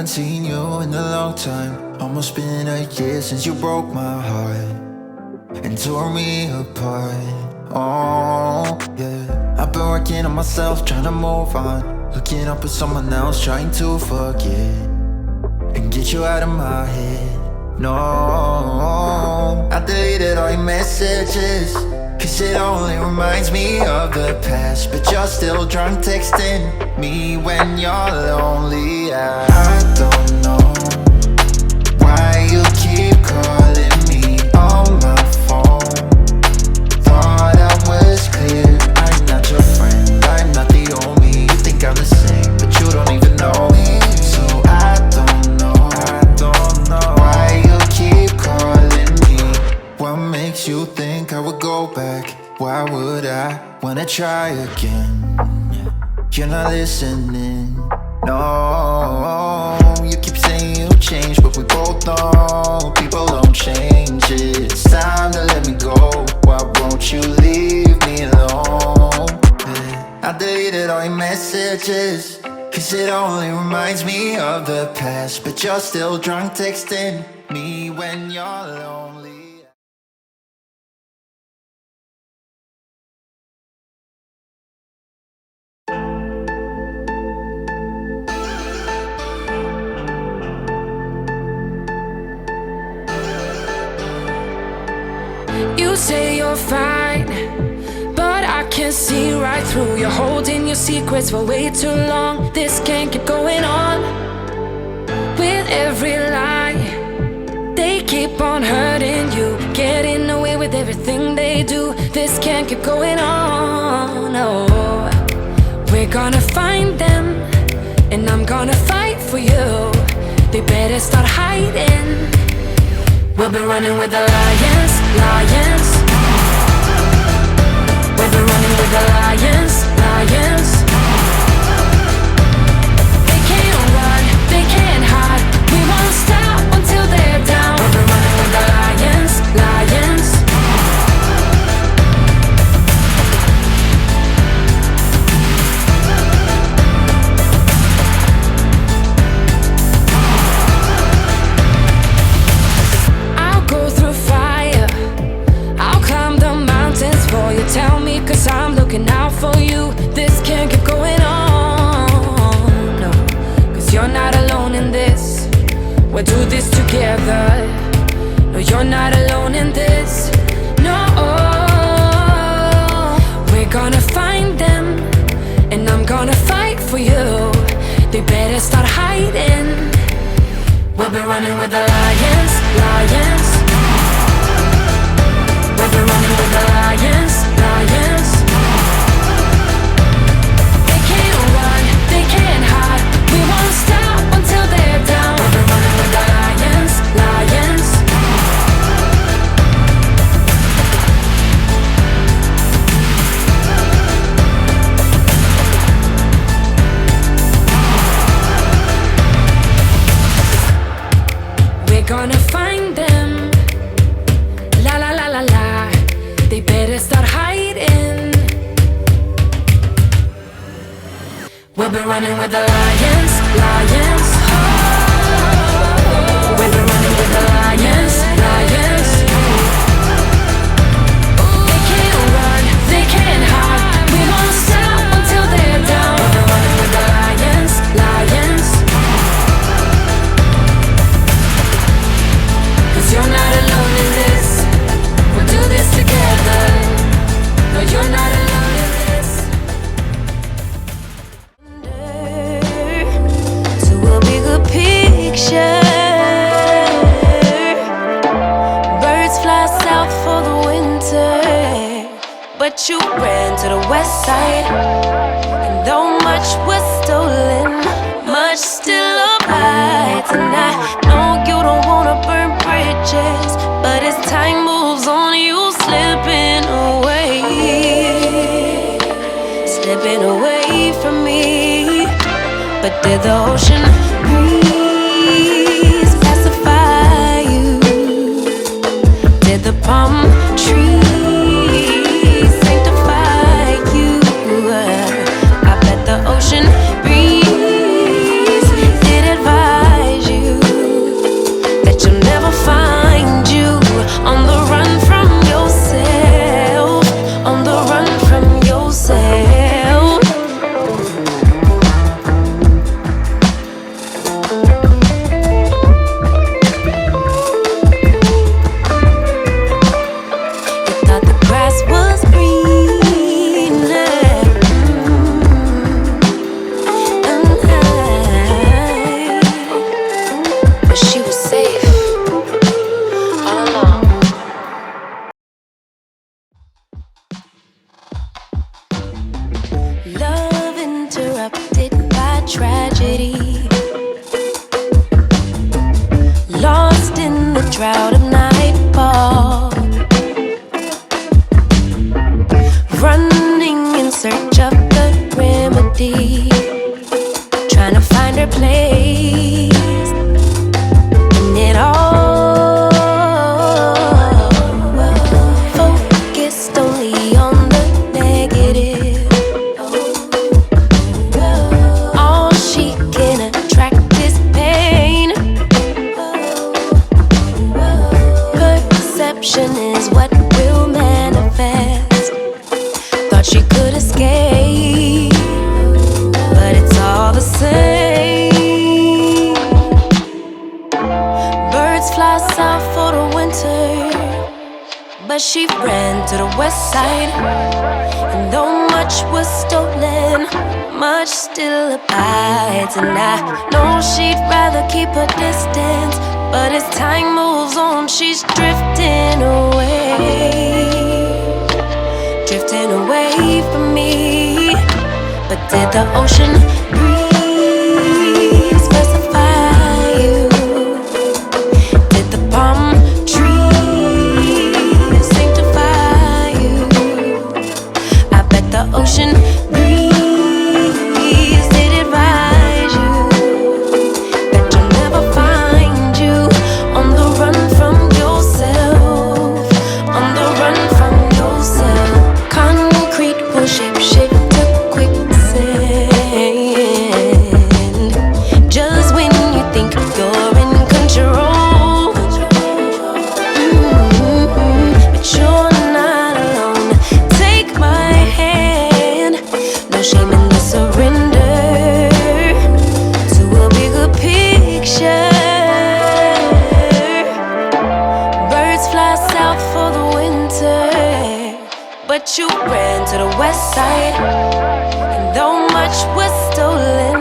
haven't seen you in a long time. Almost been a year since you broke my heart and tore me apart. Oh, yeah. I've been working on myself, trying to move on. Hooking up with someone else, trying to forget and get you out of my head. No, I deleted all your messages, cause it only reminds me of the past. But you're still drunk texting me when you're lonely. I don't know why you keep calling me on my phone. Thought I was clear, I'm not your friend, I'm not the only. You think I'm the same, but you don't even know me. So I don't know why you keep calling me. What makes you think I would go back? Why would I wanna try again? You're not listening, no. You keep saying you changed, but we both know people don't change it. It's time to let me go. Why won't you leave me alone? I deleted all your messages, cause it only reminds me of the past. But you're still drunk texting me when you're lonely. You say you're fine, but I can see right through. You're holding your secrets for way too long. This can't keep going on. With every lie, they keep on hurting you, getting away with everything they do. This can't keep going on, no. We're gonna find them, and I'm gonna fight for you. They better start hiding. We'll be running with the lions, lions. We'll be running with the lions, lions. They can't run, they can't hide. We won't stop until they're down. We'll be running with the lions, lions. Tell me, cause I'm looking out for you. This can't keep going on, no. Cause you're not alone in this. We'll do this together. No, you're not alone in this. No, we're gonna find them, and I'm gonna fight for you. They better start hiding. We'll be running with the lions, lions. We'll be running with the lions, lions. They can't run, they can't hide. We won't stop until they're down. We'll be running with the lions, lions. We're gonna find them. La la la la la. They better start hiding. We'll be running with the lions, lions. We'll be running with the lions, lions. They can't run, they can't hide. We won't stop until they're down. We'll be running with the lions, lions. Cause you're not alone in this. We'll do this together. No, you're not alone in this. To a bigger picture. Birds fly south for the winter, but you ran to the west side. And though much was stolen, much still applies. And I know you don't wanna burn bridges, but as time moves on, you slipping away from me. But did the ocean breeze pacify you? Did the palm trees sanctify you? I bet the ocean breeze did advise perception is what will manifest. Thought she could escape, but it's all the same. Birds fly south for the winter, but she ran to the west side. And though much was stolen, much still abides. And I know she'd rather keep her distance, but as time moves on, she's drifting away. Drifting away from me. But did the ocean breeze specify you? Did the palm trees sanctify you? I bet the ocean breeze did advise you that you'll never find you on the run from yourself, on the run from yourself. Concrete will shape to quicksand. Just when you think you're in control, but you're not alone. Take my hand, no shame in the surrender to a bigger picture. Birds fly south for the winter, but you ran to the west side. And though much was stolen,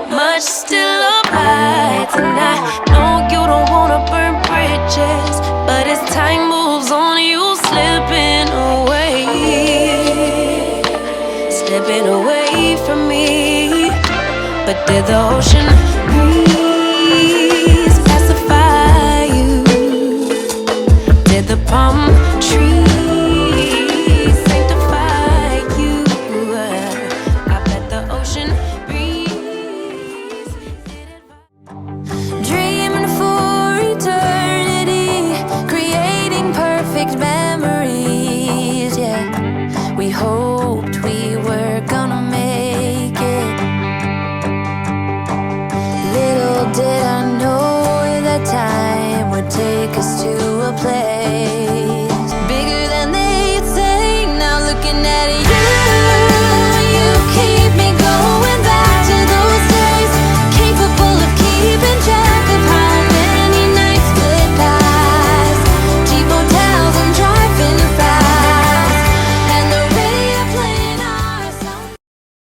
much still abides. And I know you don't wanna burn bridges, but as time moves on, you slipping away from me. But did the ocean